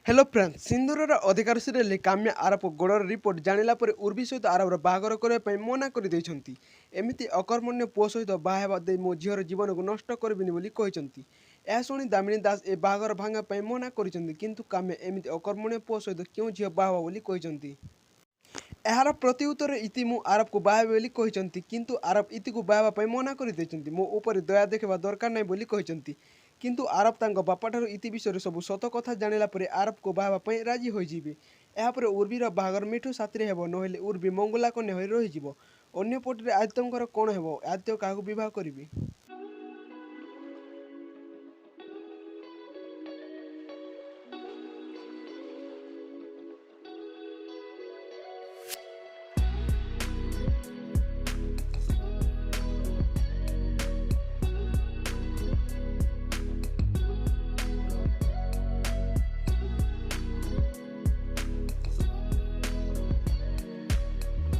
Hello friends सिंदूरर अधिकार serial Kamya आरब गोड़र report जानिला पर उर्वी सहित आरबर बाहागर करने मना कर एमती अकर्मण्य पुओ सहित बाहा दे मो झीर जीवन को नष्ट करबिनी यह शुणी दामिनी दास ए बाहागर भांगा मना किंतु काम्या एमती अकर्मण्य पुओ सहित क्यों झील बाहा यार प्रति उत्तर इति मु आरब को बाहे किंतु आरब इति को बाहा मना कर मो ऊपर दया देखा दरकार नहीं किंतु आरब तांको बापाठारु इति विषय सब सत कथा जानिला परे आरब को बाहा राजी होइजिबे। यापर उर्वीर बाहागर मिठू साथी हेबो नहेले उर्वी मंगला कन्या होई रहिजिबो। अन्य पटरे आदित्यंकर कोण हेबो आदित्य काहाकु विवाह करिबे।